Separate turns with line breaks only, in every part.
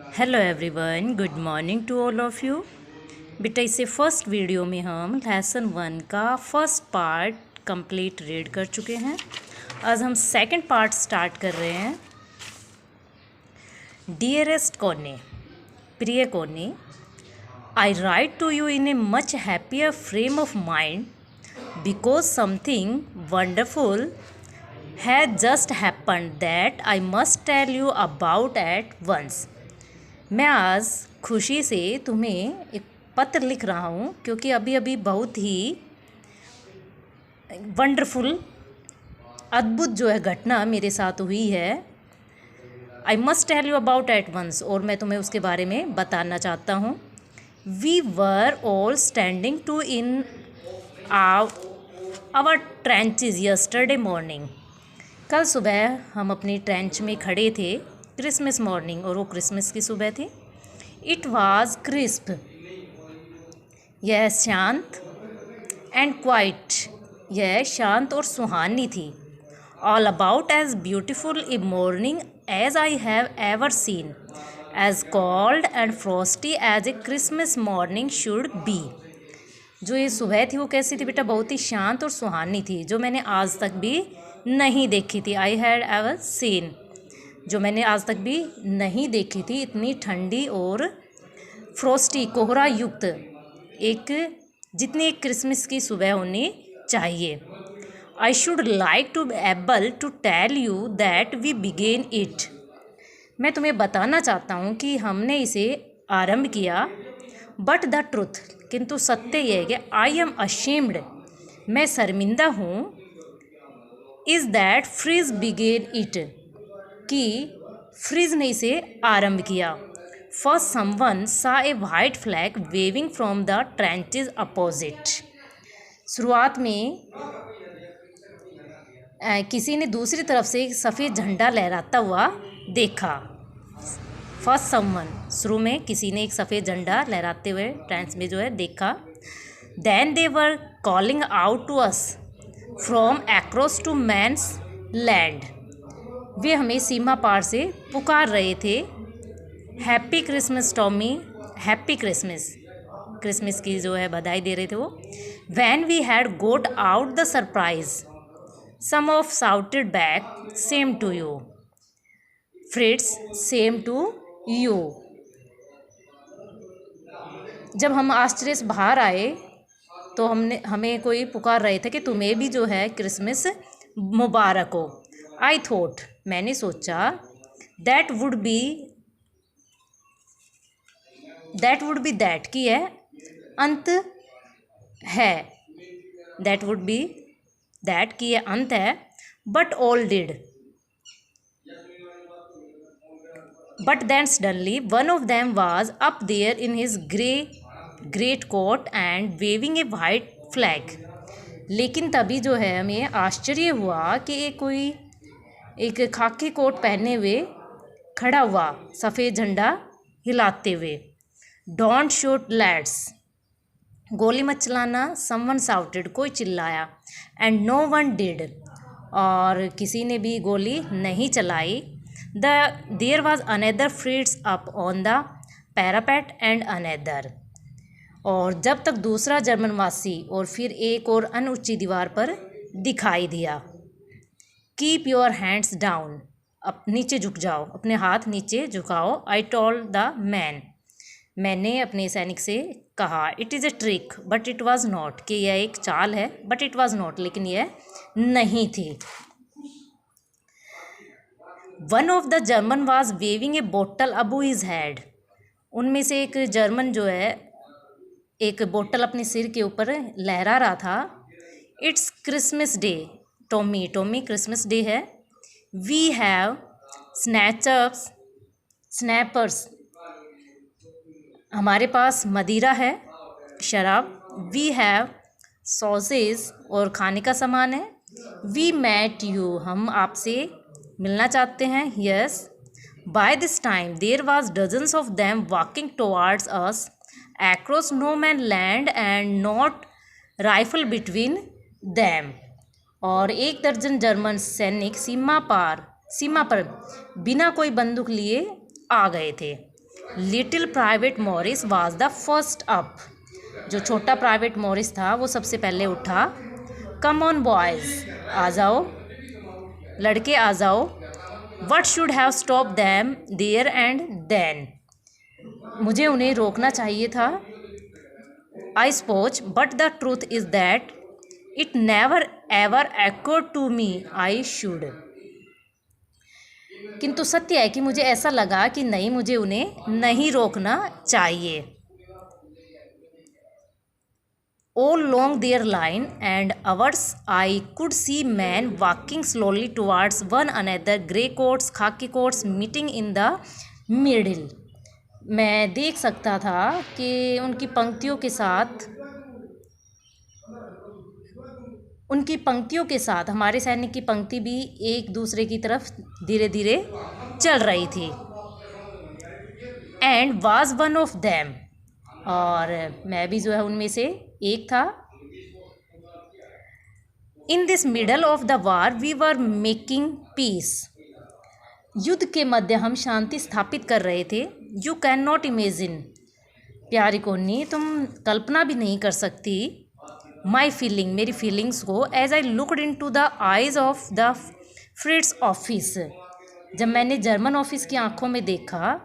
Hello everyone, good morning to all of you. बेटा, इससे first video में हम लेसन 1 का फर्स्ट पार्ट कंप्लीट रीड कर चुके हैं। आज हम सेकंड पार्ट स्टार्ट कर रहे हैं। डियरेस्ट कोने, प्रिय Connie, I write to you in a much happier frame of mind because something wonderful has just happened that I must tell you about at once. मैं आज खुशी से तुम्हें एक पत्र लिख रहा हूँ क्योंकि अभी अभी बहुत ही वंडरफुल अद्भुत जो है घटना मेरे साथ हुई है। I must tell you about at once, और मैं तुम्हें उसके बारे में बताना चाहता हूँ। We were all standing to in our trenches yesterday morning. कल सुबह हम अपनी ट्रेंच में खड़े थे, क्रिसमस मॉर्निंग, और वो क्रिसमस की सुबह थी। इट वॉज क्रिस्प, यह शांत, एंड क्वाइट, यह शांत और सुहानी थी। All about as beautiful a morning as I have ever seen, as cold and frosty as a Christmas morning should be. जो ये सुबह थी वो कैसी थी बेटा? बहुत ही शांत और सुहानी थी, जो मैंने आज तक भी नहीं देखी थी। आई हैड एवर सीन, जो मैंने आज तक भी नहीं देखी थी। इतनी ठंडी और फ्रॉस्टी, कोहरा युक्त, एक जितनी एक क्रिसमस की सुबह होनी चाहिए। I should like to be able to tell you that we began it. मैं तुम्हें बताना चाहता हूँ कि हमने इसे आरंभ किया। बट द ट्रुथ, किंतु सत्य यह है कि आई एम अशेम्ड, मैं शर्मिंदा हूँ। Is that Fritz began it, कि फ्रिज ने इसे आरंभ किया। First someone saw a white flag waving from the trenches opposite. शुरुआत में किसी ने दूसरी तरफ से एक सफ़ेद झंडा लहराता हुआ देखा। फर्स्ट समवन, शुरू में किसी ने एक सफ़ेद झंडा लहराते हुए ट्रेंच में जो है देखा। Then they were calling out to us from across to man's land, वे हमें सीमा पार से पुकार रहे थे। Happy Christmas Tommy, happy Christmas, Christmas की जो है बधाई दे रहे थे वो। When we had got out the surprise, some of shouted back, same to you Fritz, same to you. जब हम आश्चर्य से बाहर आए तो हमें कोई पुकार रहे थे कि तुम्हें भी जो है क्रिसमस मुबारक हो। आई थॉट, मैंने सोचा, दैट वुड बी दैट, की है अंत है, दैट वुड बी दैट, की है अंत है। But all did, but then suddenly one of them was up there in his great coat and waving a white flag। लेकिन तभी जो है हमें आश्चर्य हुआ कि एक खाकी कोट पहने हुए खड़ा हुआ, सफ़ेद झंडा हिलाते हुए। डोंट शूट लैड्स, गोली मत चलाना। समवन साउटेड, कोई चिल्लाया। एंड नो वन डिड, और किसी ने भी गोली नहीं चलाई। There was another Fritz up on the parapet and another, और जब तक दूसरा जर्मनवासी और फिर एक और अन्य ऊंची दीवार पर दिखाई दिया। कीप योर हैंड्स डाउन, अब नीचे झुक जाओ, अपने हाथ नीचे झुकाओ। आई टोल्ड द मैन, मैंने अपने सैनिक से कहा। It is a trick but it was not, कि यह एक चाल है, बट इट वॉज नॉट, लेकिन यह नहीं थी। One of the German was waving a bottle about his head, उनमें से एक जर्मन जो है एक बोतल अपने सिर के ऊपर लहरा रहा था। It's Christmas day Tommy, Tommy Christmas day है। वी हैव स्नैपर्स, हमारे पास मदिरा है, शराब। वी हैव सॉसेज, और खाने का सामान है। वी मैट यू, हम आपसे मिलना चाहते हैं। Yes, by this time there was dozens of them walking towards us across no man land and not rifle between them, और 1 दर्जन जर्मन सैनिक सीमा पर बिना कोई बंदूक लिए आ गए थे। Little private Morris was the first up. जो छोटा प्राइवेट मॉरिस था वो सबसे पहले उठा। कम ऑन बॉयज़, आ जाओ लड़के आ जाओ। What should have stop them there and then. मुझे उन्हें रोकना चाहिए था। I suppose but the truth is that it never ever occurred to me I should. किंतु सत्य है कि मुझे ऐसा लगा कि नहीं, मुझे उन्हें नहीं रोकना चाहिए। All along their line and ours, I could see men walking slowly towards one another, grey coats, khaki coats, meeting in the middle. मैं देख सकता था कि उनकी पंक्तियों के साथ हमारे सैनिक की पंक्ति भी एक दूसरे की तरफ धीरे धीरे चल रही थी। And was one of them, और मैं भी जो है उनमें से एक था। In this middle of the war we were making peace. युद्ध के मध्य हम शांति स्थापित कर रहे थे। यू कैन नॉट इमेजिन, प्यारी कोनी तुम कल्पना भी नहीं कर सकती, माई फीलिंग, मेरी फीलिंग्स को, as I looked in to the eyes of the Fritz office, जब मैंने जर्मन ऑफिस की आंखों में देखा।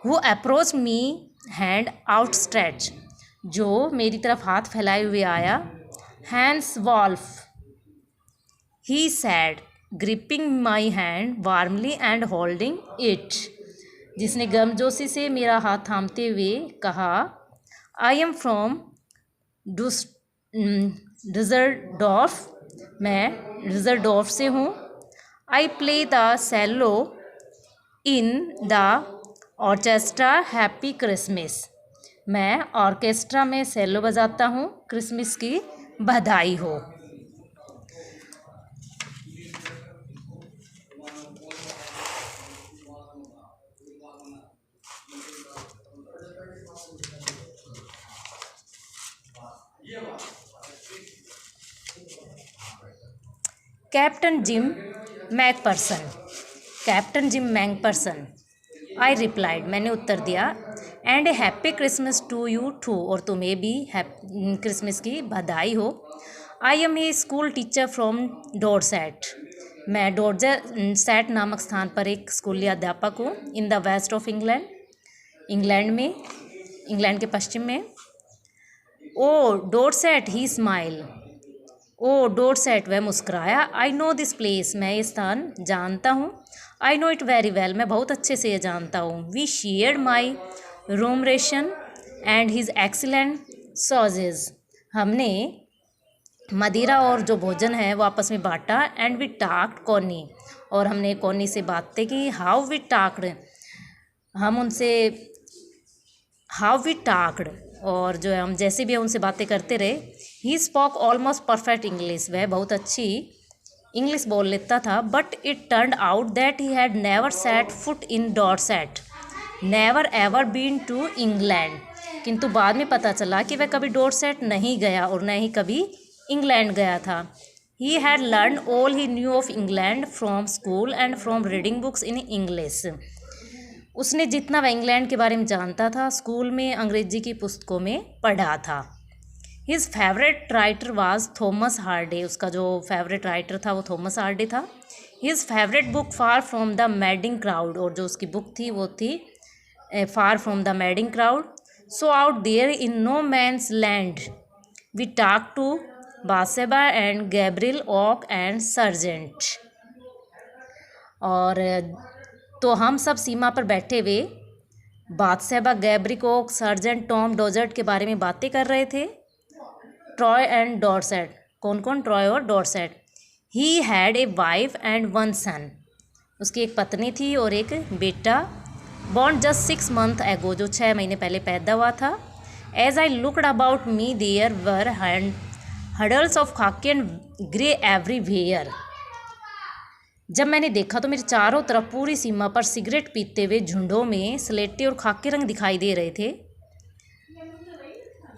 वो approach me hand out stretch, जो मेरी तरफ हाथ फैलाए हुए आया। Hans Wolf, he said, gripping my hand warmly and holding it, जिसने गर्मजोशी से मेरा हाथ थामते हुए कहा, आई एम फ्रॉम डिजर्डॉर्फ, मैं डिजर्डॉर्फ से हूँ। I play the cello in the orchestra happy Christmas, मैं ऑर्केस्ट्रा में सेलो बजाता हूँ, क्रिसमस की बधाई हो। Captain Jim Macpherson, captain Jim Macpherson, I replied, मैंने उत्तर दिया। And a happy Christmas to you too, और तुम्हें भी क्रिसमस की बधाई हो। I am a school teacher from Dorset, मैं डोरसेट नामक स्थान पर एक स्कूली अध्यापक हूँ। In the west of England, England के पश्चिम में। ओ डोरसेट, ही स्माइल, ओ डोरसेट, वह मुस्कुराया। आई नो दिस प्लेस, मैं ये स्थान जानता हूँ। I know it very well, मैं बहुत अच्छे से ये जानता हूँ। We shared my room ration and his excellent sausage, हमने मदिरा और जो भोजन है वो आपस में बांटा। एंड वी टाक्ड कॉनी, और हमने कॉनी से बातें की। हाउ वी टाक्ड, हम उनसे हाउ वी टाक्ड, और जो है हम जैसे भी उनसे बातें करते रहे। He spoke almost perfect English, वह बहुत अच्छी इंग्लिश बोल लेता था। But it turned out that he had never set foot in Dorset, never ever been to England, किंतु बाद में पता चला कि वह कभी डोरसेट नहीं गया और न ही कभी इंग्लैंड गया था। He had learn all he new of England from school and from reading books in English, उसने जितना वह इंग्लैंड के बारे में जानता था स्कूल में अंग्रेजी की पुस्तकों में पढ़ा था। His favourite writer was Thomas Hardy, उसका जो फेवरेट राइटर था वो थॉमस हार्डे था। His favourite book far from the madding crowd, और जो उसकी बुक थी वो थी far from the madding crowd. So out there in no man's land we talk to Bathsheba and Gabriel Oak and sergeant, और तो हम सब सीमा पर बैठे हुए Bathsheba, Gabriel Oak, sergeant Tom Dorset के बारे में बातें कर रहे थे। ट्रॉय एंड डॉरसेट, कौन कौन? ट्रॉय और Dorset. He had a wife and one son, उसकी एक पत्नी थी और एक बेटा। बॉर्न जस्ट 6 months एगो, जो 6 महीने पहले पैदा हुआ था। As I looked about me there were huddles of khaki and grey everywhere, जब मैंने देखा तो मेरे चारों तरफ पूरी सीमा पर सिगरेट पीते हुए झुंडों में स्लेटी और खाकी रंग दिखाई दे रहे थे।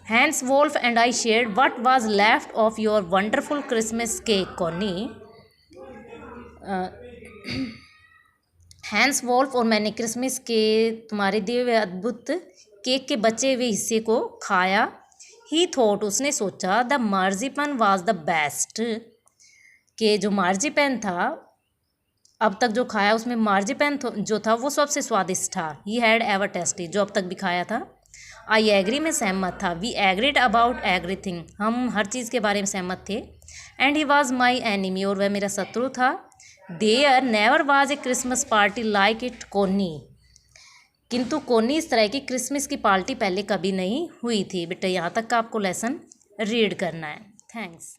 Hans Wolf and I shared what was left of your wonderful Christmas cake Connie. Hans Wolf और मैंने क्रिसमस के तुम्हारे दिए हुए अद्भुत केक के बचे हुए हिस्से को खाया। ही थॉट, उसने सोचा, द मार्जिपन वाज द बेस्ट, कि जो मार्जिपन था अब तक जो खाया उसमें मार्जिपन जो था वो सबसे स्वादिष्ट था। ही हैड एवर टेस्टी, जो अब तक भी खाया था। आई एग्री, में सहमत था। वी एग्रीड अबाउट एवरीथिंग, हम हर चीज़ के बारे में सहमत थे। And he was my enemy, और वह मेरा शत्रु था। There never was a Christmas party like it Connie, किंतु कोनी इस तरह की क्रिसमस की पार्टी पहले कभी नहीं हुई थी। बेटा यहाँ तक का आपको लेसन रीड करना है। थैंक्स।